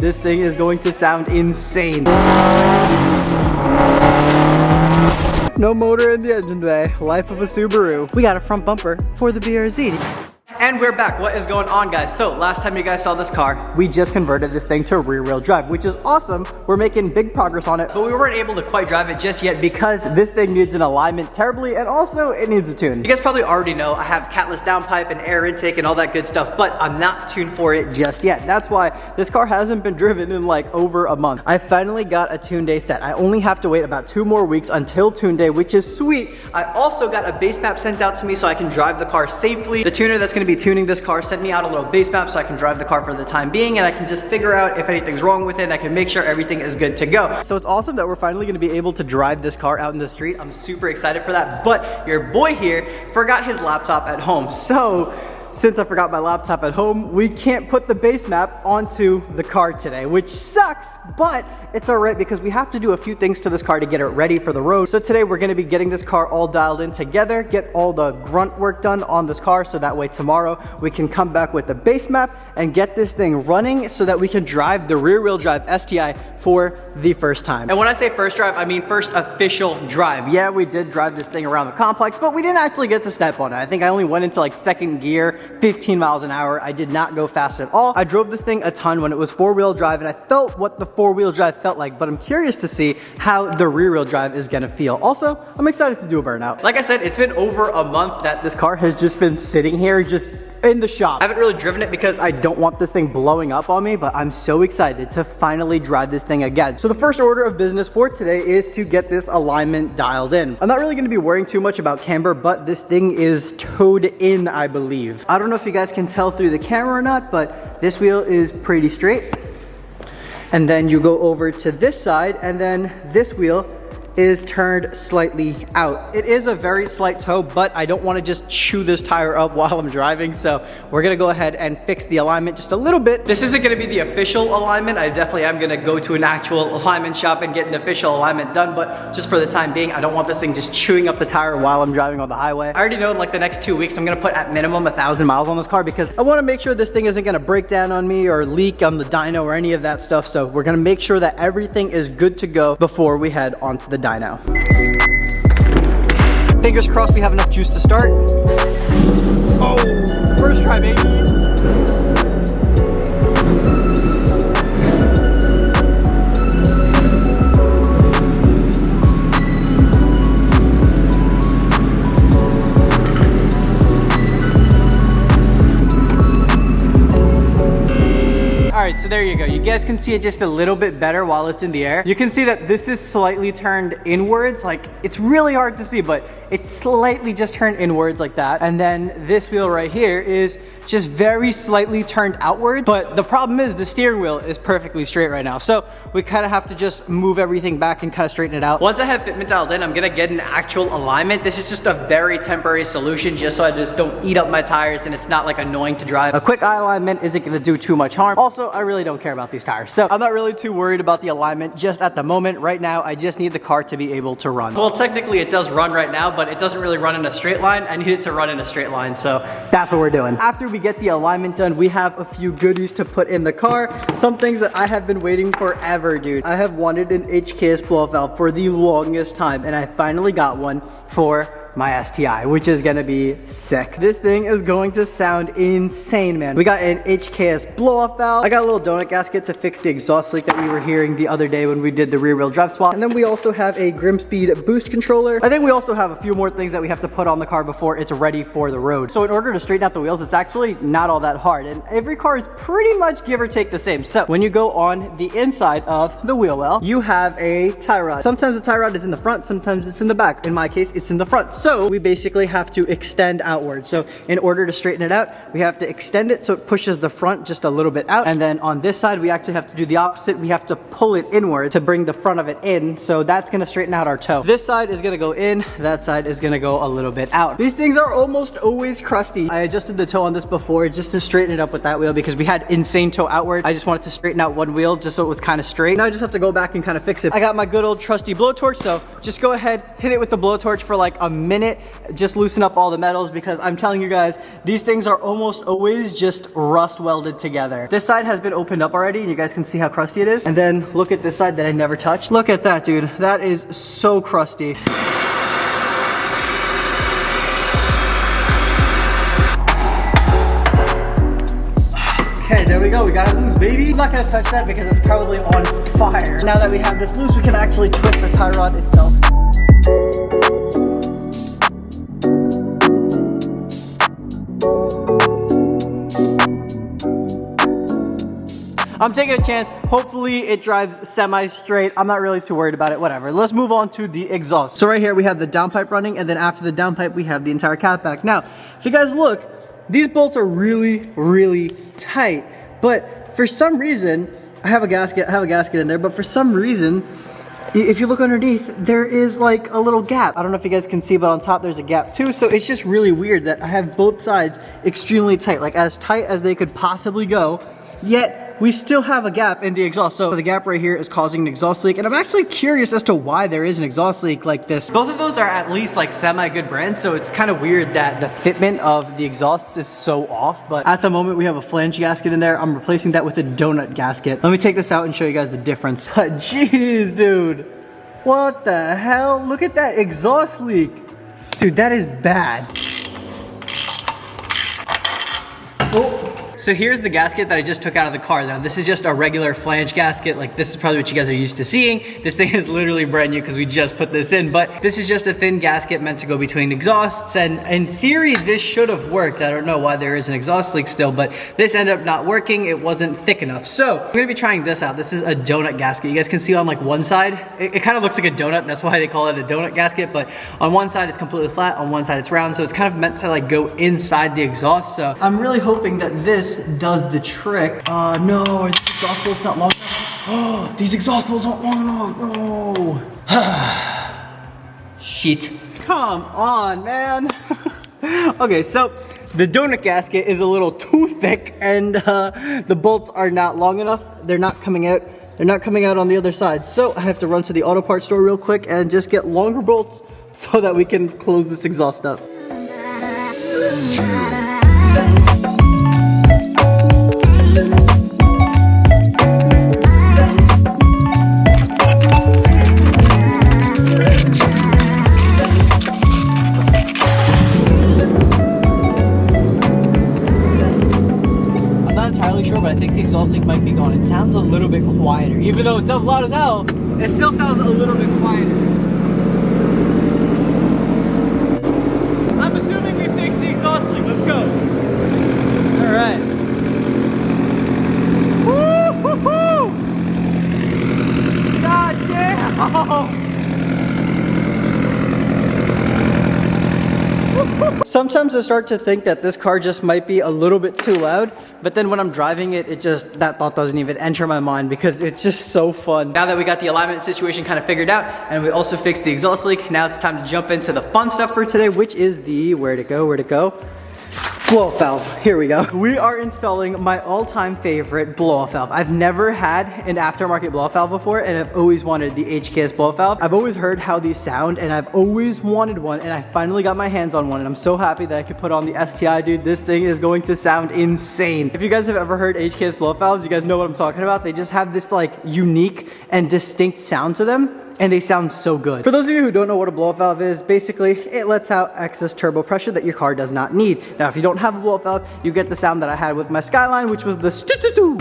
This thing is going to sound insane. No motor in the engine bay. Life of a Subaru. We got a front bumper for the BRZ. And we're back. What is going on, guys? So last time you guys saw this car, we just converted this thing to rear wheel drive, which is awesome. We're making big progress on it, but we weren't able to quite drive it just yet because this thing needs an alignment terribly, and also it needs a tune. You guys probably already know I have catless downpipe and air intake and all that good stuff, but I'm not tuned for it just yet. That's why this car hasn't been driven in like over a month. I finally got a tune day set. I only have to wait about 2 more weeks until tune day, which is sweet. I also got a base map sent out to me so I can drive the car safely. The tuner that's going to be tuning this car sent me out a little base map so I can drive the car for the time being, and I can just figure out if anything's wrong with it, and I can make sure everything is good to go. So it's awesome that we're finally going to be able to drive this car out in the street. I'm super excited for that, but your boy here forgot his laptop at home. So since I forgot my laptop at home, we can't put the base map onto the car today, which sucks, but it's all right because we have to do a few things to this car to get it ready for the road. So today we're gonna be getting this car all dialed in together, get all the grunt work done on this car, so that way tomorrow we can come back with the base map and get this thing running so that we can drive the Rear Wheel Drive STI for the first time. And when I say first drive, I mean first official drive. Yeah, we did drive this thing around the complex, but we didn't actually get to step on it. I think I only went into like second gear, 15 miles an hour. I did not go fast at all. I drove this thing a ton when it was 4-wheel drive, and I felt what the 4-wheel drive felt like, but I'm curious to see how the rear wheel drive is gonna feel. Also, I'm excited to do a burnout. Like I said, it's been over a month that this car has just been sitting here, just in the shop. I haven't really driven it because I don't want this thing blowing up on me, but I'm so excited to finally drive this thing again. So the first order of business for today is to get this alignment dialed in. I'm not really gonna be worrying too much about camber, but this thing is towed in, I believe. I don't know if you guys can tell through the camera or not, but this wheel is pretty straight. And then you go over to this side, and then this wheel is turned slightly out. It is a very slight toe, but I don't want to just chew this tire up while I'm driving, so we're gonna go ahead and fix the alignment just a little bit. This isn't gonna be the official alignment. I definitely am gonna go to an actual alignment shop and get an official alignment done, but just for the time being, I don't want this thing just chewing up the tire while I'm driving on the highway. I already know in like the next 2 weeks, I'm gonna put at minimum 1,000 miles on this car because I wanna make sure this thing isn't gonna break down on me or leak on the dyno or any of that stuff, so we're gonna make sure that everything is good to go before we head onto the dyno. Fingers crossed we have enough juice to start. Oh, first try, baby. Alright, so there you go. You guys can see it just a little bit better while it's in the air. You can see that this is slightly turned inwards. Like, it's really hard to see, but it's slightly just turned inwards like that. And then this wheel right here is just very slightly turned outward. But the problem is the steering wheel is perfectly straight right now. So we kind of have to just move everything back and kind of straighten it out. Once I have fitment dialed in, I'm gonna get an actual alignment. This is just a very temporary solution just so I just don't eat up my tires and it's not like annoying to drive. A quick eye alignment isn't gonna do too much harm. Also, I really don't care about these tires, so I'm not really too worried about the alignment just at the moment. Right now, I just need the car to be able to run. Well, technically it does run right now, but it doesn't really run in a straight line. I need it to run in a straight line, so that's what we're doing. After we get the alignment done, we have a few goodies to put in the car. Some things that I have been waiting forever, dude. I have wanted an HKS blow-off valve for the longest time, and I finally got one for my STI, which is gonna be sick. This thing is going to sound insane, man. We got an HKS blow-off valve. I got a little donut gasket to fix the exhaust leak that we were hearing the other day when we did the rear wheel drive swap. And then we also have a Grimspeed boost controller. I think we also have a few more things that we have to put on the car before it's ready for the road. So in order to straighten out the wheels, it's actually not all that hard. And every car is pretty much give or take the same. So when you go on the inside of the wheel well, you have a tie rod. Sometimes the tie rod is in the front, sometimes it's in the back. In my case, it's in the front. So we basically have to extend outward. So in order to straighten it out, we have to extend it so it pushes the front just a little bit out. And then on this side, we actually have to do the opposite. We have to pull it inward to bring the front of it in. So that's gonna straighten out our toe. This side is gonna go in, that side is gonna go a little bit out. These things are almost always crusty. I adjusted the toe on this before just to straighten it up with that wheel because we had insane toe outward. I just wanted to straighten out one wheel just so it was kind of straight. Now I just have to go back and kind of fix it. I got my good old trusty blowtorch, so just go ahead, hit it with the blowtorch for like a minute, just loosen up all the metals, because I'm telling you guys, these things are almost always just rust welded together. This side has been opened up already, and you guys can see how crusty it is. And then look at this side that I never touched. Look at that, dude. That is so crusty. Okay, there we go. We got it loose, baby. I'm not gonna touch that because it's probably on fire. Now that we have this loose, we can actually twist the tie rod itself. I'm taking a chance. Hopefully it drives semi-straight. I'm not really too worried about it. Whatever. Let's move on to the exhaust. So right here we have the downpipe running, and then after the downpipe we have the entire catback. Now, if you guys look, these bolts are really, really tight. But for some reason, I have a gasket in there, but for some reason, if you look underneath, there is like a little gap. I don't know if you guys can see, but on top there's a gap too. So it's just really weird that I have both sides extremely tight, like as tight as they could possibly go, yet we still have a gap in the exhaust. So the gap right here is causing an exhaust leak, and I'm actually curious as to why there is an exhaust leak like this. Both of those are at least like semi-good brands, so it's kind of weird that the fitment of the exhausts is so off. But at the moment we have a flange gasket in there. I'm replacing that with a donut gasket. Let me take this out and show you guys the difference. But jeez, dude, what the hell? Look at that exhaust leak. Dude, that is bad. Oh. So here's the gasket that I just took out of the car. Now this is just a regular flange gasket. Like this is probably what you guys are used to seeing. This thing is literally brand new because we just put this in, but this is just a thin gasket meant to go between exhausts. And in theory, this should have worked. I don't know why there is an exhaust leak still, but this ended up not working. It wasn't thick enough. So I'm gonna be trying this out. This is a donut gasket. You guys can see on like one side, it kind of looks like a donut. That's why they call it a donut gasket. But on one side it's completely flat, on one side it's round. So it's kind of meant to like go inside the exhaust. So I'm really hoping that this does the trick. No, are these exhaust bolts not long enough? Oh, these exhaust bolts aren't long enough. No. Shit. Come on, man. Okay, so the donut gasket is a little too thick, and the bolts are not long enough. They're not coming out. They're not coming out on the other side. So I have to run to the auto parts store real quick and just get longer bolts so that we can close this exhaust up. But I think the exhaust leak might be gone. It sounds a little bit quieter. Even though it sounds loud as hell, it still sounds a little bit quieter. I'm assuming we fixed the exhaust leak. Let's go. Alright. Woo-hoo-hoo! God damn! Sometimes I start to think that this car just might be a little bit too loud, but then when I'm driving it, that thought doesn't even enter my mind because it's just so fun. Now that we got the alignment situation kind of figured out, and we also fixed the exhaust leak, now it's time to jump into the fun stuff for today, which is the, where'd it go? Blow-off valve. Here we go. We are installing my all-time favorite blow-off valve. I've never had an aftermarket blow-off valve before, and I've always wanted the HKS blow-off valve. I've always heard how these sound, and I've always wanted one, and I finally got my hands on one, and I'm so happy that I could put on the STI, dude. This thing is going to sound insane. If you guys have ever heard HKS blow-off valves, you guys know what I'm talking about. They just have this like unique and distinct sound to them, and they sound so good. For those of you who don't know what a blow-off valve is, basically it lets out excess turbo pressure that your car does not need. Now, if you don't have a blow-off valve, you get the sound that I had with my Skyline, which was the stu-tu-tu.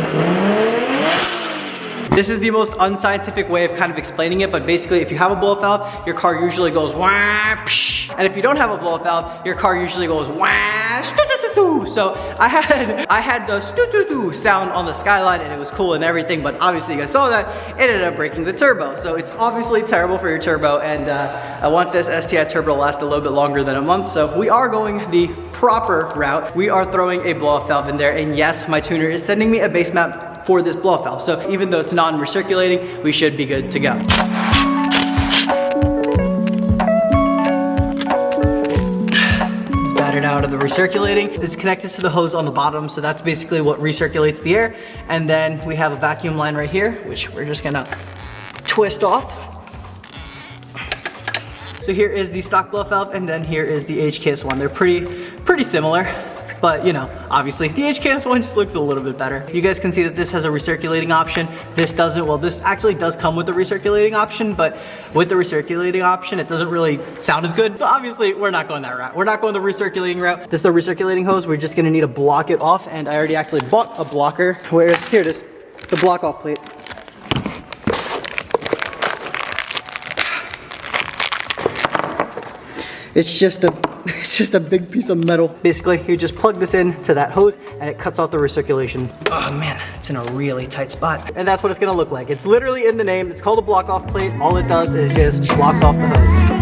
This is the most unscientific way of kind of explaining it, but basically if you have a blow-off valve, your car usually goes wah, psh. And if you don't have a blow-off valve, your car usually goes wah, stu-tu-tu-tu. So I had the stu-tu-tu sound on the Skyline, and it was cool and everything, but obviously you guys saw that, it ended up breaking the turbo. So it's obviously terrible for your turbo, and I want this STI turbo to last a little bit longer than a month, so we are going the proper route. We are throwing a blow-off valve in there, and yes, my tuner is sending me a base map for this blow-off valve. So even though it's non-recirculating, we should be good to go. Got it out of the recirculating. It's connected to the hose on the bottom, so that's basically what recirculates the air. And then we have a vacuum line right here, which we're just gonna twist off. So So here is the stock blow valve, and then here is the HKS one. They're pretty similar. But you know, obviously the HKS one just looks a little bit better. You guys can see that this has a recirculating option. This doesn't. Well, this actually does come with the recirculating option, but with the recirculating option, it doesn't really sound as good. So obviously we're not going that route. We're not going the recirculating route. This is the recirculating hose. We're just gonna need to block it off, and I already actually bought a blocker. Whereas here it is, the block off plate. It's just a big piece of metal. Basically, you just plug this in to that hose and it cuts off the recirculation. Oh man, it's in a really tight spot. And that's what it's gonna look like. It's literally in the name. It's called a block off plate. All it does is just blocks off the hose.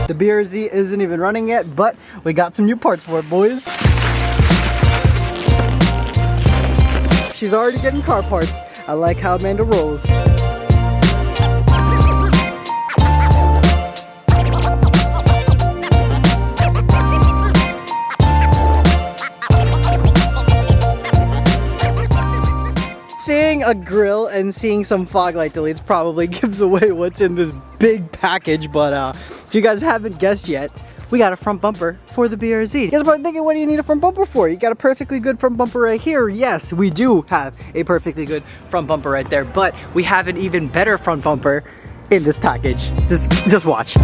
The BRZ isn't even running yet, but we got some new parts for it, boys. She's already getting car parts. I like how Amanda rolls. Seeing a grill and seeing some fog light deletes probably gives away what's in this big package, but if you guys haven't guessed yet, we got a front bumper for the BRZ. You guys are probably thinking, what do you need a front bumper for? You got a perfectly good front bumper right here. Yes, we do have a perfectly good front bumper right there, but we have an even better front bumper in this package. Just watch.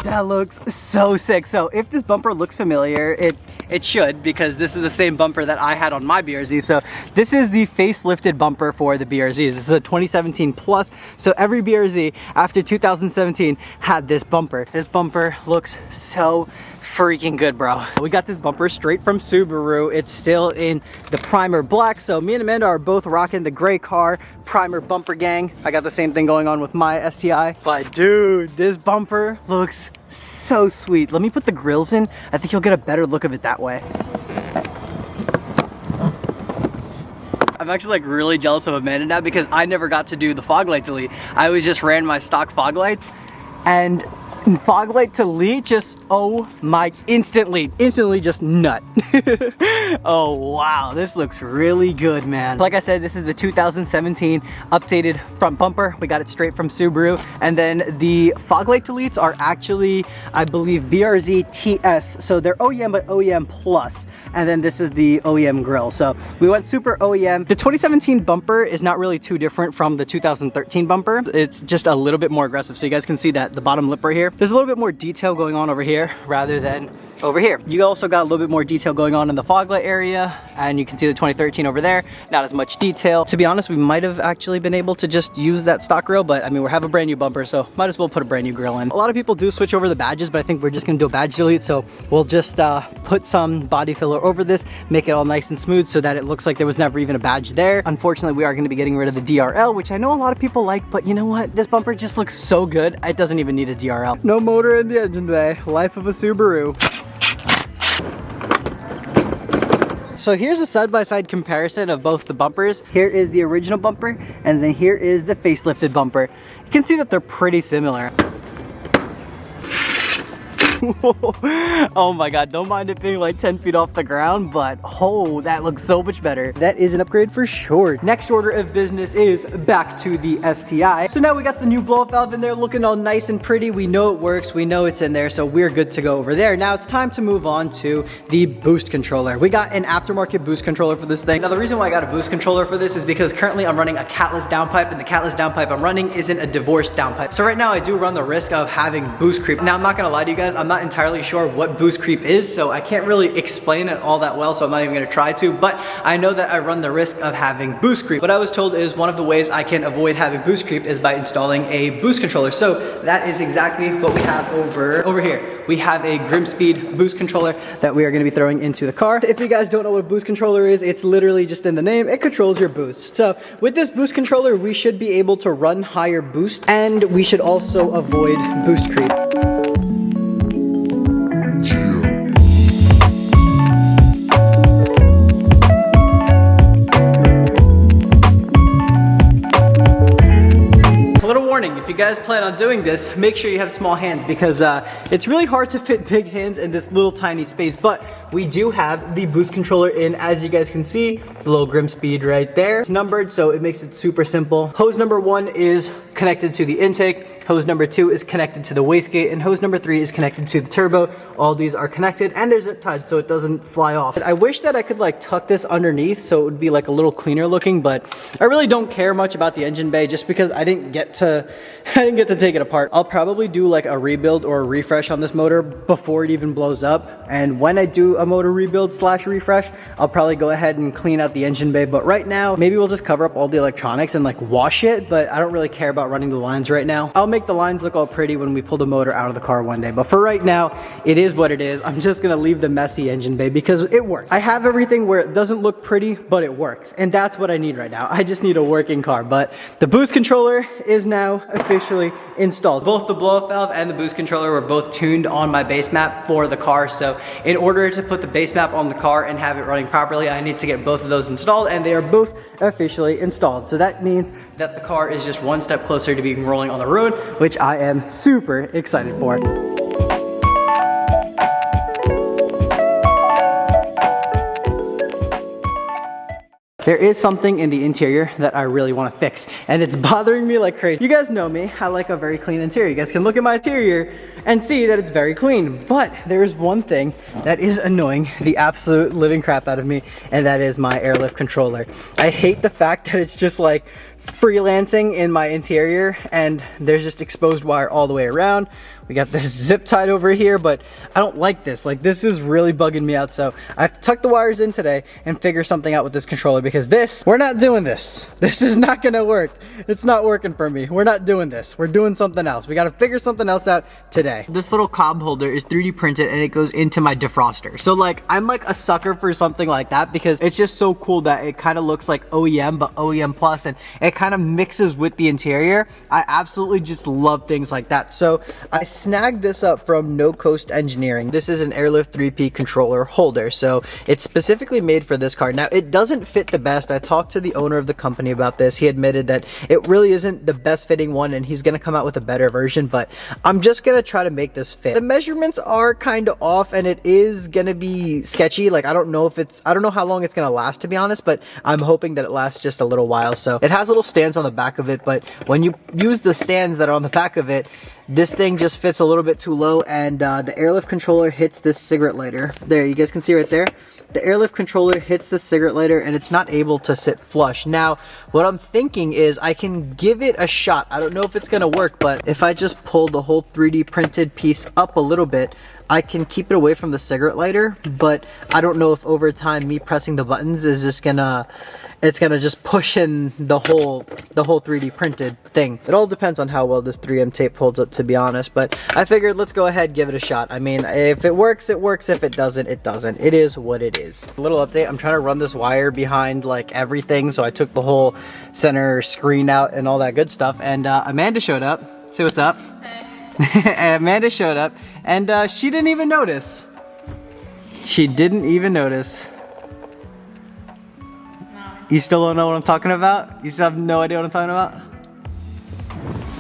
That looks so sick. So if this bumper looks familiar, it should, because this is the same bumper that I had on my BRZ. So this is the facelifted bumper for the BRZ. This is a 2017 plus. So every BRZ after 2017 had this bumper. This bumper looks so freaking good, bro. We got this bumper straight from Subaru. It's still in the primer black. So me and Amanda are both rocking the gray car primer bumper gang. I got the same thing going on with my STI. But dude, this bumper looks so sweet. Let me put the grills in. I think you'll get a better look of it that way. I'm actually like really jealous of Amanda now because I never got to do the fog light delete. I always just ran my stock fog lights, and fog light delete just, oh my, instantly just nut. Oh wow, this looks really good, man. Like I said, this is the 2017 updated front bumper. We got it straight from Subaru. And then the fog light deletes are actually, I believe, BRZ TS. So they're OEM, but OEM plus. And then this is the OEM grill. So we went super OEM. The 2017 bumper is not really too different from the 2013 bumper. It's just a little bit more aggressive. So you guys can see that the bottom lip right here, there's a little bit more detail going on over here rather than over here. You also got a little bit more detail going on in the fog light area, and you can see the 2013 over there, not as much detail. To be honest, we might have actually been able to just use that stock grill, but I mean, we have a brand new bumper, so might as well put a brand new grill in. A lot of people do switch over the badges, but I think we're just gonna do a badge delete, so we'll just put some body filler over this, make it all nice and smooth so that it looks like there was never even a badge there. Unfortunately, we are gonna be getting rid of the DRL, which I know a lot of people like, but you know what? This bumper just looks so good, it doesn't even need a DRL. No motor in the engine bay, life of a Subaru. So here's a side-by-side comparison of both the bumpers. Here is the original bumper, and then here is the facelifted bumper. You can see that they're pretty similar. Oh my god, don't mind it being like 10 feet off the ground, but oh, that looks so much better. That is an upgrade for sure. Next order of business is back to the STI. So now we got the new blow-off valve in there looking all nice and pretty. We know it works, we know it's in there, so we're good to go over there. Now it's time to move on to the boost controller. We got an aftermarket boost controller for this thing. Now the reason why I got a boost controller for this is because currently I'm running a catless downpipe, and the catless downpipe I'm running isn't a divorced downpipe. So right now I do run the risk of having boost creep. Now I'm not gonna lie to you guys, I'm not entirely sure what boost creep is, so I can't really explain it all that well, so I'm not even gonna try to, but I know that I run the risk of having boost creep. What I was told is one of the ways I can avoid having boost creep is by installing a boost controller. So that is exactly what we have over here. We have a Grimspeed boost controller that we are gonna be throwing into the car. If you guys don't know what a boost controller is, it's literally just in the name. It controls your boost. So with this boost controller, we should be able to run higher boost, and we should also avoid boost creep. If you guys plan on doing this, make sure you have small hands because it's really hard to fit big hands in this little tiny space, but we do have the boost controller in, as you guys can see, the little Grimspeed right there. It's numbered, so it makes it super simple. Hose number 1 is connected to the intake, hose number 2 is connected to the wastegate, and hose number 3 is connected to the turbo. All these are connected, and there's zip tied so it doesn't fly off. I wish that I could like tuck this underneath so it would be like a little cleaner looking, but I really don't care much about the engine bay just because I didn't get to take it apart. I'll probably do like a rebuild or a refresh on this motor before it even blows up, and when I do a motor rebuild / refresh, I'll probably go ahead and clean out the engine bay. But right now, maybe we'll just cover up all the electronics and like wash it, but I don't really care about running the lines right now. I'll make the lines look all pretty when we pull the motor out of the car one day, but for right now, it is what it is. I'm just gonna leave the messy engine bay because it works. I have everything where it doesn't look pretty, but it works, and that's what I need right now. I just need a working car. But the boost controller is now officially installed. Both the blow-off valve and the boost controller were both tuned on my base map for the car, so in order to put the base map on the car and have it running properly, I need to get both of those installed, and they are both officially installed. So that means that the car is just one step closer to being rolling on the road, which I am super excited for. There is something in the interior that I really want to fix, and it's bothering me like crazy. You guys know me, I like a very clean interior. You guys can look at my interior and see that it's very clean, but there is one thing that is annoying the absolute living crap out of me, and that is my Airlift controller. I hate the fact that it's just like freelancing in my interior and there's just exposed wire all the way around. We got this zip tied over here, but I don't like this. Like, this is really bugging me out. So I've tucked the wires in today and figured something out with this controller, because we're not doing this. This is not gonna work. It's not working for me. We're not doing this. We're doing something else. We gotta figure something else out today. This little cob holder is 3D printed and it goes into my defroster. So like, I'm like a sucker for something like that because it's just so cool that it kind of looks like OEM, but OEM plus, and it kind of mixes with the interior. I absolutely just love things like that. So I snagged this up from No Coast Engineering. This is an Airlift 3P controller holder, so it's specifically made for this car. Now, it doesn't fit the best. I talked to the owner of the company about this. He admitted that it really isn't the best fitting one, and he's gonna come out with a better version, but I'm just gonna try to make this fit. The measurements are kind of off, and it is gonna be sketchy. Like, I don't know how long it's gonna last, to be honest, but I'm hoping that it lasts just a little while. So it has little stands on the back of it, but when you use the stands that are on the back of it, this thing just fits a little bit too low, and the Airlift controller hits this cigarette lighter. There, you guys can see right there. The Airlift controller hits the cigarette lighter and it's not able to sit flush. Now, what I'm thinking is I can give it a shot. I don't know if it's gonna work, but if I just pull the whole 3D printed piece up a little bit, I can keep it away from the cigarette lighter, but I don't know if over time me pressing the buttons is just gonna just push in the whole 3D printed thing. It all depends on how well this 3M tape holds up, to be honest, but I figured let's go ahead, give it a shot. I mean, if it works, it works. If it doesn't, it doesn't. It is what it is. A little update, I'm trying to run this wire behind like everything, so I took the whole center screen out and all that good stuff, and Amanda showed up. Say what's up. Hey. Amanda showed up, and she didn't even notice. She didn't even notice. You still don't know what I'm talking about? You still have no idea what I'm talking about?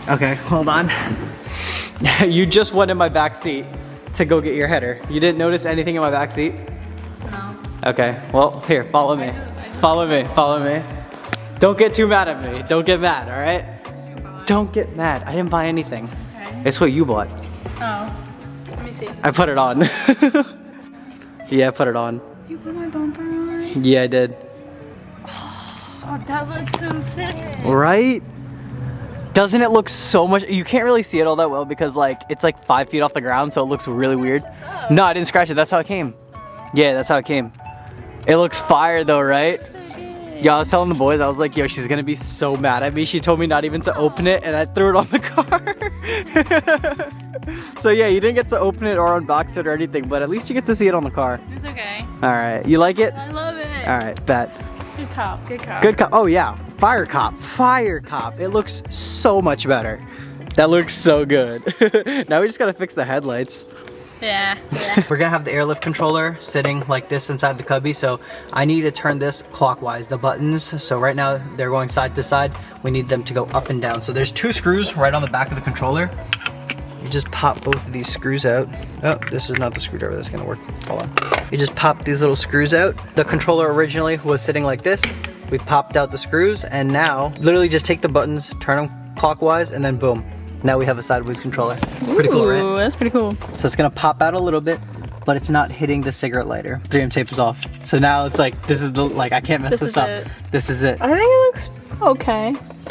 Okay, hold on. You just went in my back seat to go get your header. You didn't notice anything in my back seat? No. Okay, well, here, follow me. Follow me, follow me. Don't get too mad at me. Don't get mad, all right? Don't get mad. I didn't buy anything. Okay. It's what you bought. Oh, let me see. I put it on. Yeah, I put it on. You put my bumper on? Yeah, I did. Oh, that looks so sick. Right? Doesn't it look so much? You can't really see it all that well because like it's like 5 feet off the ground, so it looks really weird. No, I didn't scratch it. That's how it came. Yeah, that's how it came. It looks fire though, right? Yeah, I was telling the boys, I was like, yo, she's gonna be so mad at me. She told me not even to open it, and I threw it on the car. So yeah, you didn't get to open it or unbox it or anything, but at least you get to see it on the car. It's okay. All right, you like it? I love it. All right, bet. Good cop, good cop. Good cop. Oh yeah, fire cop, fire cop. It looks so much better. That looks so good. Now we just gotta fix the headlights. Yeah. We're gonna have the airlift controller sitting like this inside the cubby, so I need to turn this clockwise, the buttons. So right now they're going side to side. We need them to go up and down. So there's 2 screws right on the back of the controller. You just pop both of these screws out. Oh, this is not the screwdriver that's gonna work. Hold on. You just pop these little screws out. The controller originally was sitting like this. We popped out the screws, and now literally just take the buttons, turn them clockwise, and then boom. Now we have a sideways controller. Pretty cool, right? Ooh, that's pretty cool. So it's gonna pop out a little bit, but it's not hitting the cigarette lighter. 3M tape is off. So now it's like, this is the, like, I can't mess this up. This is it. I think it looks okay.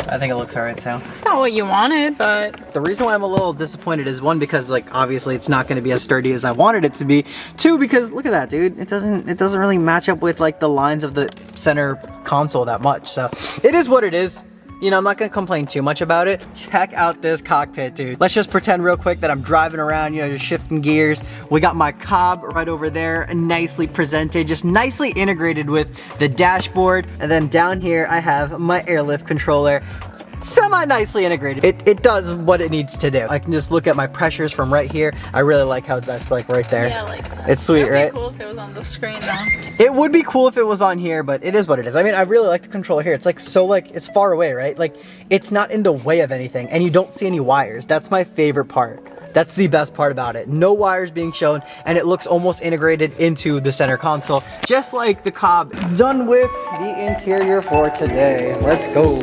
I think it looks alright too. Not what you wanted, but... The reason why I'm a little disappointed is 1, because like obviously it's not gonna be as sturdy as I wanted it to be. 2, because look at that, dude. It doesn't really match up with like the lines of the center console that much. So it is what it is. You know, I'm not gonna complain too much about it. Check out this cockpit, dude. Let's just pretend real quick that I'm driving around, you know, just shifting gears. We got my cob right over there, nicely presented, just nicely integrated with the dashboard. And then down here, I have my airlift controller. Semi-nicely integrated. It does what it needs to do. I can just look at my pressures from right here. I really like how that's like right there. Yeah, I like that. It's sweet, right? It would be cool if it was on the screen though. It would be cool if it was on here, but it is what it is. I mean, I really like the controller here. It's like so like, it's far away, right? Like, it's not in the way of anything, and you don't see any wires. That's my favorite part. That's the best part about it. No wires being shown, and it looks almost integrated into the center console, just like the cob. Done with the interior for today. Let's go.